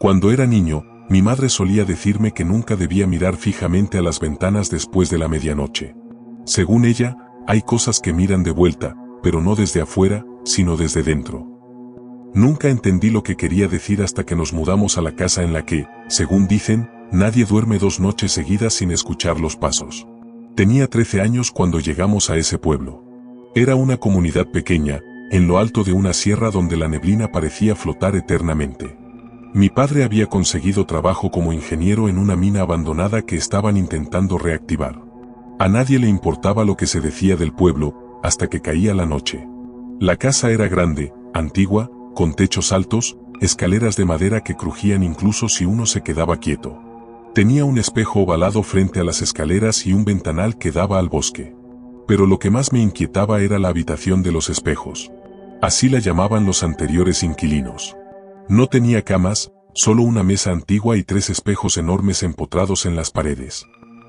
Cuando era niño, mi madre solía decirme que nunca debía mirar fijamente a las ventanas después de la medianoche. Según ella, hay cosas que miran de vuelta, pero no desde afuera, sino desde dentro. Nunca entendí lo que quería decir hasta que nos mudamos a la casa en la que, según dicen, nadie duerme 2 noches seguidas sin escuchar los pasos. Tenía 13 años cuando llegamos a ese pueblo. Era una comunidad pequeña, en lo alto de una sierra donde la neblina parecía flotar eternamente. Mi padre había conseguido trabajo como ingeniero en una mina abandonada que estaban intentando reactivar. A nadie le importaba lo que se decía del pueblo, hasta que caía la noche. La casa era grande, antigua, con techos altos, escaleras de madera que crujían incluso si uno se quedaba quieto. Tenía un espejo ovalado frente a las escaleras y un ventanal que daba al bosque. Pero lo que más me inquietaba era la habitación de los espejos. Así la llamaban los anteriores inquilinos. No tenía camas, solo una mesa antigua y 3 espejos enormes empotrados en las paredes.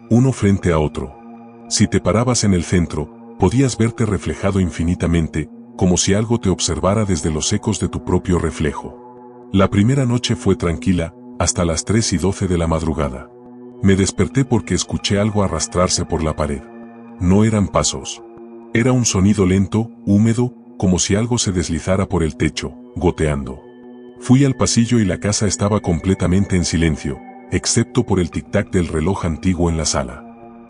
Uno frente a otro. Si te parabas en el centro, podías verte reflejado infinitamente, como si algo te observara desde los ecos de tu propio reflejo. La primera noche fue tranquila, hasta las 3:12 de la madrugada. Me desperté porque escuché algo arrastrarse por la pared. No eran pasos. Era un sonido lento, húmedo, como si algo se deslizara por el techo, goteando. Fui al pasillo y la casa estaba completamente en silencio, excepto por el tic-tac del reloj antiguo en la sala.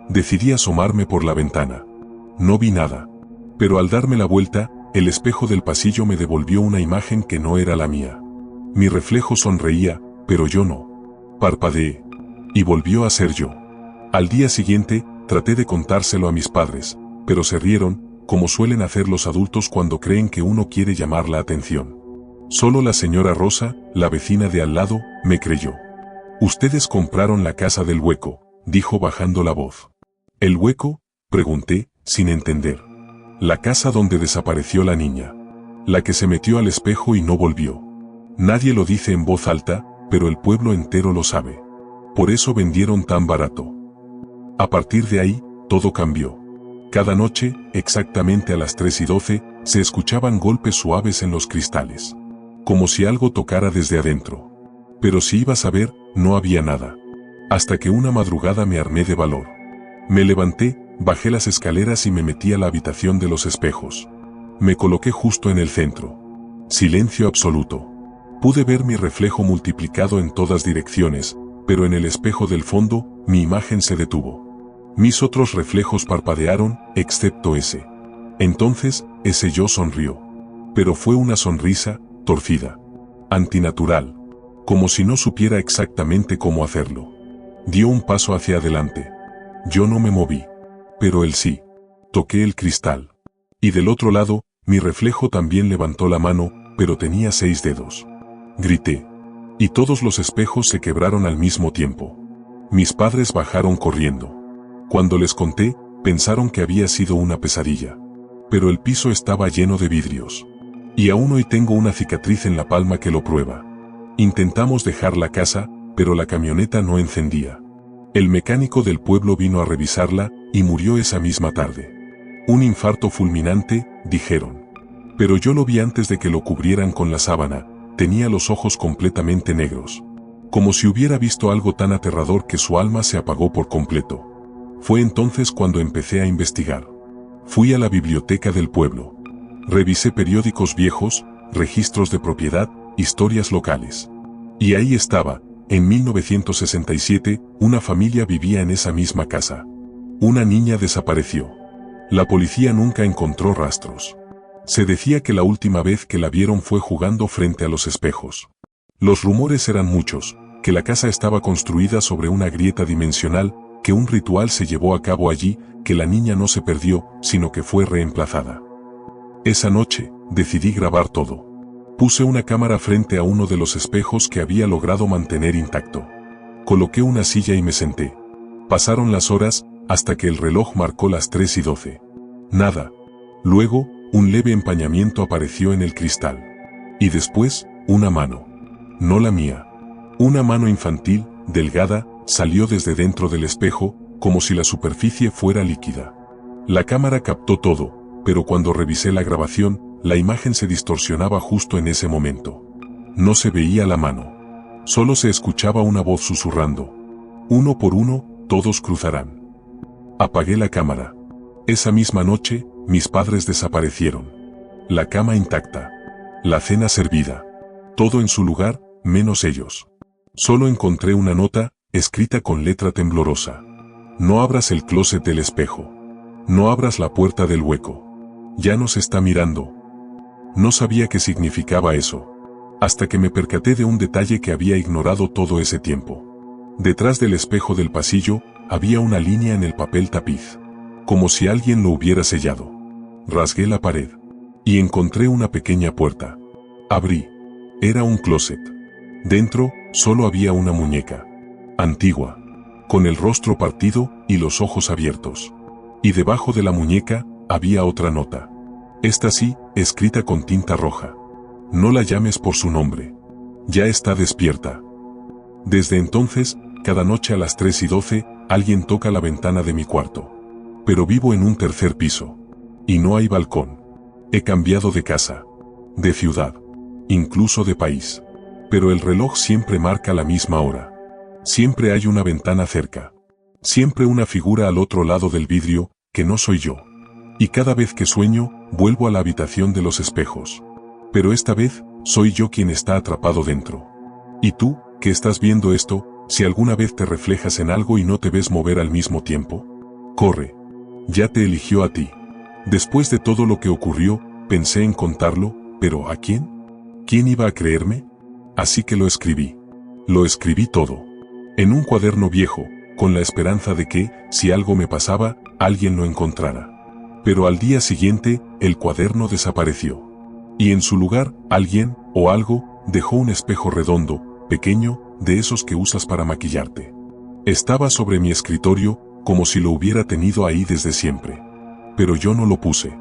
Decidí asomarme por la ventana. No vi nada. Pero al darme la vuelta, el espejo del pasillo me devolvió una imagen que no era la mía. Mi reflejo sonreía, pero yo no. Parpadeé. Y volvió a ser yo. Al día siguiente, traté de contárselo a mis padres, pero se rieron, como suelen hacer los adultos cuando creen que uno quiere llamar la atención. Solo la señora Rosa, la vecina de al lado, me creyó. «Ustedes compraron la casa del hueco», dijo bajando la voz. «¿El hueco?», pregunté, sin entender. «La casa donde desapareció la niña. La que se metió al espejo y no volvió. Nadie lo dice en voz alta, pero el pueblo entero lo sabe. Por eso vendieron tan barato». A partir de ahí, todo cambió. Cada noche, exactamente a las 3:12, se escuchaban golpes suaves en los cristales. Como si algo tocara desde adentro. Pero si ibas a ver, no había nada. Hasta que una madrugada me armé de valor. Me levanté, bajé las escaleras y me metí a la habitación de los espejos. Me coloqué justo en el centro. Silencio absoluto. Pude ver mi reflejo multiplicado en todas direcciones, pero en el espejo del fondo, mi imagen se detuvo. Mis otros reflejos parpadearon, excepto ese. Entonces, ese yo sonrió. Pero fue una sonrisa, torcida. Antinatural. Como si no supiera exactamente cómo hacerlo. Dio un paso hacia adelante. Yo no me moví. Pero él sí. Toqué el cristal. Y del otro lado, mi reflejo también levantó la mano, pero tenía 6 dedos. Grité. Y todos los espejos se quebraron al mismo tiempo. Mis padres bajaron corriendo. Cuando les conté, pensaron que había sido una pesadilla. Pero el piso estaba lleno de vidrios. Y aún hoy tengo una cicatriz en la palma que lo prueba. Intentamos dejar la casa, pero la camioneta no encendía. El mecánico del pueblo vino a revisarla, y murió esa misma tarde. Un infarto fulminante, dijeron. Pero yo lo vi antes de que lo cubrieran con la sábana, tenía los ojos completamente negros. Como si hubiera visto algo tan aterrador que su alma se apagó por completo. Fue entonces cuando empecé a investigar. Fui a la biblioteca del pueblo. Revisé periódicos viejos, registros de propiedad, historias locales. Y ahí estaba, en 1967, una familia vivía en esa misma casa. Una niña desapareció. La policía nunca encontró rastros. Se decía que la última vez que la vieron fue jugando frente a los espejos. Los rumores eran muchos, que la casa estaba construida sobre una grieta dimensional, que un ritual se llevó a cabo allí, que la niña no se perdió, sino que fue reemplazada. Esa noche, decidí grabar todo. Puse una cámara frente a uno de los espejos que había logrado mantener intacto. Coloqué una silla y me senté. Pasaron las horas, hasta que el reloj marcó las 3:12. Nada. Luego, un leve empañamiento apareció en el cristal. Y después, una mano. No la mía. Una mano infantil, delgada, salió desde dentro del espejo, como si la superficie fuera líquida. La cámara captó todo, pero cuando revisé la grabación, la imagen se distorsionaba justo en ese momento. No se veía la mano. Solo se escuchaba una voz susurrando. Uno por uno, todos cruzarán. Apagué la cámara. Esa misma noche, mis padres desaparecieron. La cama intacta. La cena servida. Todo en su lugar, menos ellos. Solo encontré una nota, escrita con letra temblorosa. No abras el closet del espejo. No abras la puerta del hueco. Ya nos está mirando. No sabía qué significaba eso. Hasta que me percaté de un detalle que había ignorado todo ese tiempo. Detrás del espejo del pasillo, había una línea en el papel tapiz. Como si alguien lo hubiera sellado. Rasgué la pared. Y encontré una pequeña puerta. Abrí. Era un closet. Dentro, solo había una muñeca. Antigua. Con el rostro partido y los ojos abiertos. Y debajo de la muñeca, había otra nota. Esta sí, escrita con tinta roja. No la llames por su nombre. Ya está despierta. Desde entonces, cada noche a las 3:12, alguien toca la ventana de mi cuarto. Pero vivo en un tercer piso. Y no hay balcón. He cambiado de casa. De ciudad. Incluso de país. Pero el reloj siempre marca la misma hora. Siempre hay una ventana cerca. Siempre una figura al otro lado del vidrio, que no soy yo. Y cada vez que sueño, vuelvo a la habitación de los espejos. Pero esta vez, soy yo quien está atrapado dentro. Y tú, que estás viendo esto, si alguna vez te reflejas en algo y no te ves mover al mismo tiempo, corre. Ya te eligió a ti. Después de todo lo que ocurrió, pensé en contarlo, pero ¿a quién? ¿Quién iba a creerme? Así que lo escribí. Lo escribí todo. En un cuaderno viejo, con la esperanza de que, si algo me pasaba, alguien lo encontrara. Pero al día siguiente, el cuaderno desapareció. Y en su lugar, alguien, o algo, dejó un espejo redondo, pequeño, de esos que usas para maquillarte. Estaba sobre mi escritorio, como si lo hubiera tenido ahí desde siempre. Pero yo no lo puse.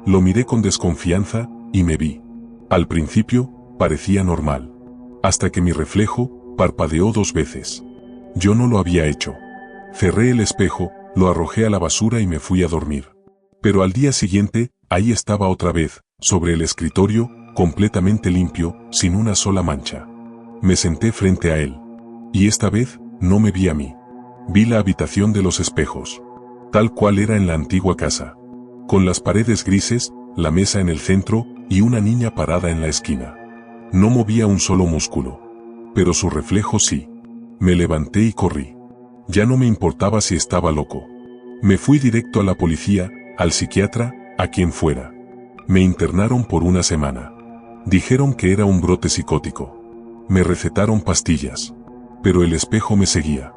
Lo miré con desconfianza, y me vi. Al principio, parecía normal. Hasta que mi reflejo, parpadeó 2 veces. Yo no lo había hecho. Cerré el espejo, lo arrojé a la basura y me fui a dormir. Pero al día siguiente, ahí estaba otra vez, sobre el escritorio, completamente limpio, sin una sola mancha. Me senté frente a él. Y esta vez, no me vi a mí. Vi la habitación de los espejos. Tal cual era en la antigua casa. Con las paredes grises, la mesa en el centro, y una niña parada en la esquina. No movía un solo músculo. Pero su reflejo sí. Me levanté y corrí. Ya no me importaba si estaba loco. Me fui directo a la policía, al psiquiatra, a quien fuera. Me internaron por 1 semana. Dijeron que era un brote psicótico. Me recetaron pastillas. Pero el espejo me seguía.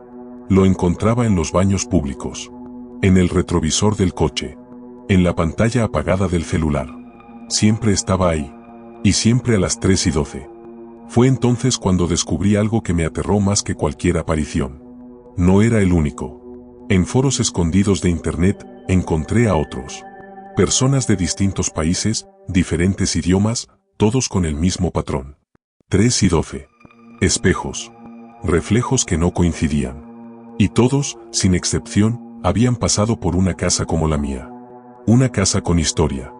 Lo encontraba en los baños públicos. En el retrovisor del coche. En la pantalla apagada del celular. Siempre estaba ahí. Y siempre a las 3:12. Fue entonces cuando descubrí algo que me aterró más que cualquier aparición. No era el único. En foros escondidos de internet, encontré a otros. Personas de distintos países, diferentes idiomas, todos con el mismo patrón. 3:12. Espejos. Reflejos que no coincidían. Y todos, sin excepción, habían pasado por una casa como la mía. Una casa con historia.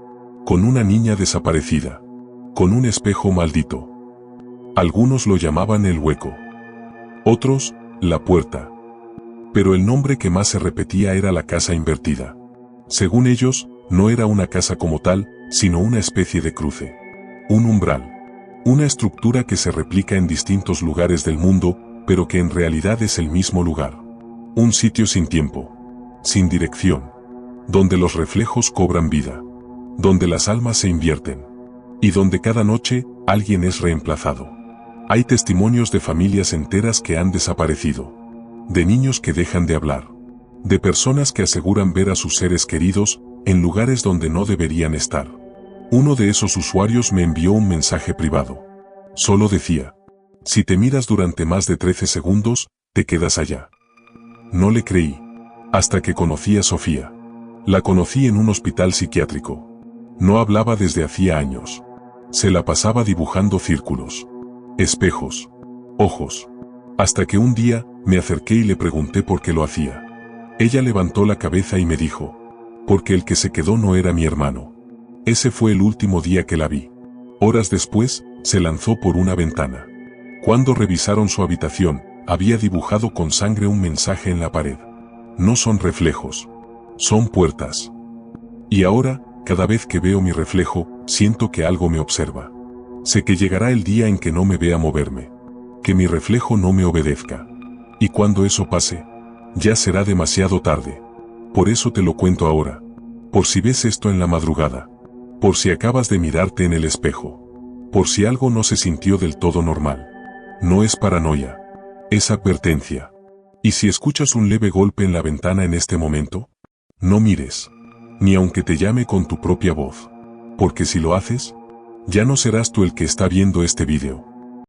Con una niña desaparecida. Con un espejo maldito. Algunos lo llamaban el hueco. Otros, la puerta. Pero el nombre que más se repetía era la casa invertida. Según ellos, no era una casa como tal, sino una especie de cruce. Un umbral. Una estructura que se replica en distintos lugares del mundo, pero que en realidad es el mismo lugar. Un sitio sin tiempo. Sin dirección. Donde los reflejos cobran vida. Donde las almas se invierten. Y donde cada noche, alguien es reemplazado. Hay testimonios de familias enteras que han desaparecido. De niños que dejan de hablar. De personas que aseguran ver a sus seres queridos, en lugares donde no deberían estar. Uno de esos usuarios me envió un mensaje privado. Solo decía: si te miras durante más de 13 segundos, te quedas allá. No le creí. Hasta que conocí a Sofía. La conocí en un hospital psiquiátrico. No hablaba desde hacía años. Se la pasaba dibujando círculos. Espejos. Ojos. Hasta que un día, me acerqué y le pregunté por qué lo hacía. Ella levantó la cabeza y me dijo: porque el que se quedó no era mi hermano. Ese fue el último día que la vi. Horas después, se lanzó por una ventana. Cuando revisaron su habitación, había dibujado con sangre un mensaje en la pared. No son reflejos. Son puertas. Y ahora, cada vez que veo mi reflejo, siento que algo me observa. Sé que llegará el día en que no me vea moverme. Que mi reflejo no me obedezca. Y cuando eso pase, ya será demasiado tarde. Por eso te lo cuento ahora. Por si ves esto en la madrugada. Por si acabas de mirarte en el espejo. Por si algo no se sintió del todo normal. No es paranoia. Es advertencia. Y si escuchas un leve golpe en la ventana en este momento, no mires. Ni aunque te llame con tu propia voz. Porque si lo haces, ya no serás tú el que está viendo este video.